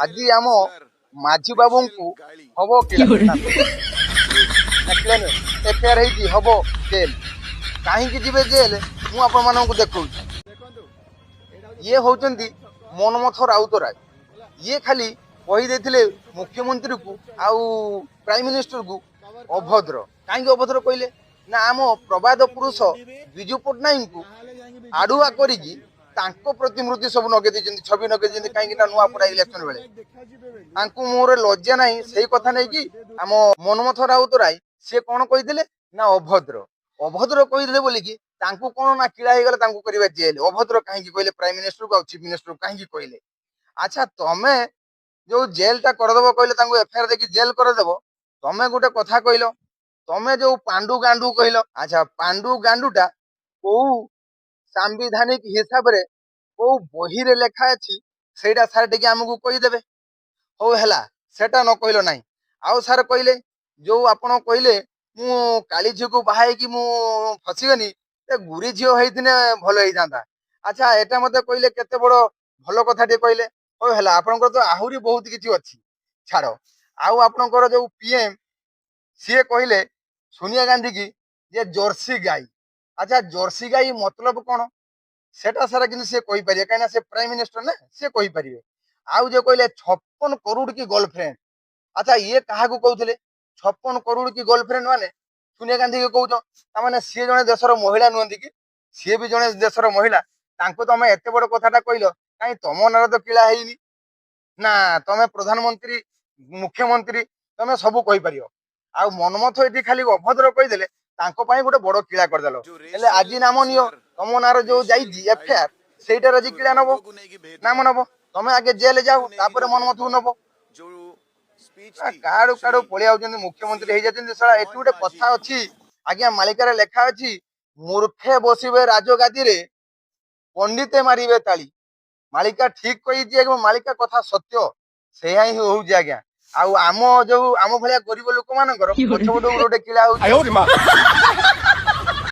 ଆଜି ଆମ ମାଝୀ ବାବୁଙ୍କୁ ହବ କିଳା ଏଫଆଇଆର ହେଇଛି ହବ ଜେଲ। କାହିଁକି ଯିବେ ଜେଲ ମୁଁ ଆପଣମାନଙ୍କୁ ଦେଖଉଛି। ଇଏ ହଉଛନ୍ତି ମନ୍ମଥ ରାଉତରାୟ। ଇଏ ଖାଲି କହିଦେଇଥିଲେ ମୁଖ୍ୟମନ୍ତ୍ରୀକୁ ଆଉ ପ୍ରାଇମ ମିନିଷ୍ଟରକୁ ଅଭଦ୍ର। କାହିଁକି ଅଭଦ୍ର କହିଲେ ନା ଆମ ପ୍ରବାଦ ପୁରୁଷ ବିଜୁ ପଟ୍ଟନାୟକଙ୍କୁ ଆଡୁଆ କରିକି ତାଙ୍କ ପ୍ରତିମୂର୍ତ୍ତି ସବୁ ନଗେଇ ଦେଇଛନ୍ତି, ଛବି ନଗେଇ ଦେଇଛନ୍ତି। କାହିଁକି ନା ନୂଆପଡା ଇଲେକ୍ସନ ବେଳେ ତାଙ୍କୁ ମୋର ଲଜ୍ଜା ନାହିଁ। ସେଇ କଥା ନେଇକି ଆମ ମନ୍ମଥ ରାଉତରାୟ ସିଏ କଣ କହିଥିଲେ ନା ଅଭଦ୍ର। ଅଭଦ୍ର କହିଥିଲେ ବୋଲିକି ତାଙ୍କୁ କଣ ନା କିଳା ହେଇଗଲା, ତାଙ୍କୁ କରିବେ ଜେଲ। ଅଭଦ୍ର କାହିଁକି କହିଲେ ପ୍ରାଇମ ମିନିଷ୍ଟରକୁ ଆଉ ଚିଫ ମିନିଷ୍ଟରକୁ କାହିଁକି କହିଲେ? ଆଚ୍ଛା ତମେ ଯୋଉ ଜେଲ ଟା କରିଦବ କହିଲେ, ତାଙ୍କୁ ଏଫଆଇଆର ଦେଇକି ଜେଲ କରିଦେବ। ତମେ ଗୋଟେ କଥା କହିଲ, ତମେ ଯୋଉ ପାଣ୍ଡୁ ଗାଣ୍ଡୁ କହିଲ, ଆଚ୍ଛା ପାଣ୍ଡୁ ଗାଣ୍ଡୁ ଟା କୋଉ ସାମ୍ବିଧାନିକ ହିସାବରେ କୋଉ ବହିରେ ଲେଖା ଅଛି ସେଇଟା ସାର୍ ଟିକେ ଆମକୁ କହିଦେବେ। ହଉ ହେଲା, ସେଟା ନ କହିଲ ନାହିଁ। ଆଉ ସାର୍ କହିଲେ ଯୋଉ ଆପଣ କହିଲେ ମୁଁ କାଳି ଝିଅକୁ ବାହା ହେଇକି ମୁଁ ଫସିଗନି, ଏ ଗୁରି ଝିଅ ହେଇଥିଲେ ଭଲ ହେଇଥାନ୍ତା। ଆଚ୍ଛା ଏଟା ମତେ କହିଲେ କେତେ ବଡ ଭଲ କଥା ଟିକେ କହିଲେ। ହଉ ହେଲା, ଆପଣଙ୍କର ତ ଆହୁରି ବହୁତ କିଛି ଅଛି, ଛାଡ। ଆଉ ଆପଣଙ୍କର ଯୋଉ ପିଏମ ସିଏ କହିଲେ ସୋନିଆ ଗାନ୍ଧୀ କି ଯେ ଜର୍ସି ଗାଈ। ଆଚ୍ଛା ଜର୍ସି ଗାଈ ମତଲବ କଣ ସେଟା ସାରା କିନ୍ତୁ ସିଏ କହିପାରିବେ, କାହିଁକିନା ସେ ପ୍ରାଇମ ମିନିଷ୍ଟର ନା, ସିଏ କହିପାରିବେ। ଆଉ ଯୋଉ କହିଲେ 56 କରୋड़ କି ଗର୍ଲଫ୍ରେଣ୍ଡ, ଆଚ୍ଛା ଇଏ କାହାକୁ କହୁଥିଲେ? 56 କରୋड़ କି ଗର୍ଲଫ୍ରେଣ୍ଡ ମାନେ ସୋନିଆ ଗାନ୍ଧୀ କି କହୁଛ, ତାମାନେ ସିଏ ଜଣେ ଦେଶର ମହିଳା ନୁହନ୍ତି କି? ସିଏ ବି ଜଣେ ଦେଶର ମହିଳା। ତାଙ୍କୁ ତମେ ଏତେ ବଡ କଥାଟା କହିଲ, କାହିଁ ତମ ନାଁରେ ତ କିଳା ହେଇନି ନା? ତମେ ପ୍ରଧାନମନ୍ତ୍ରୀ ମୁଖ୍ୟମନ୍ତ୍ରୀ ତମେ ସବୁ କହିପାରିବ। ଆଉ ମନ୍ମଥ ଏଠି ଖାଲି ଅଭଦ୍ର କହିଦେଲେ, ତାଙ୍କ ପାଇଁ ଗୋଟେ ବଡ କିଳା କରିଦେଲ। ହେଲେ ଆଜି ନାମ ନିଅ, ତମ ନାଁର ଯୋଉ ଯାଇଛି ଏଫଆଇଆର ସେଇଟାର ଆଜି କିଳା ନବ, ନାମ ନବ। ତମେ ଆଗେ ଜେଲ ଯାଅ, ତାପରେ ମନ୍ମଥକୁ ନବ। କାଡୁ କାଡୁ ପଳେଇ ଆଉଛନ୍ତି, ମୁଖ୍ୟମନ୍ତ୍ରୀ ହେଇଯାଉଛନ୍ତି। ଶଳା ଏଠି ଗୋଟେ କଥା ଅଛି ଆଜ୍ଞା, ମାଳିକାରେ ଲେଖା ଅଛି, ମୂର୍ଖେ ବସିବେ ରାଜଗାଦିରେ ପଣ୍ଡିତେ ମାରିବେ ତାଳି। ମାଳିକା ଠିକ କହିଛି ଏବଂ ମାଳିକା କଥା ସତ୍ୟ, ସେଇଆ ହିଁ ହଉଛି ଆଜ୍ଞା। ଆଉ ଆମ ଯୋଉ ଆମ ଭଳିଆ ଗରିବ ଲୋକମାନଙ୍କର ପଛପଟକୁ ଗୋଟେ କିଳା ହଉଛି।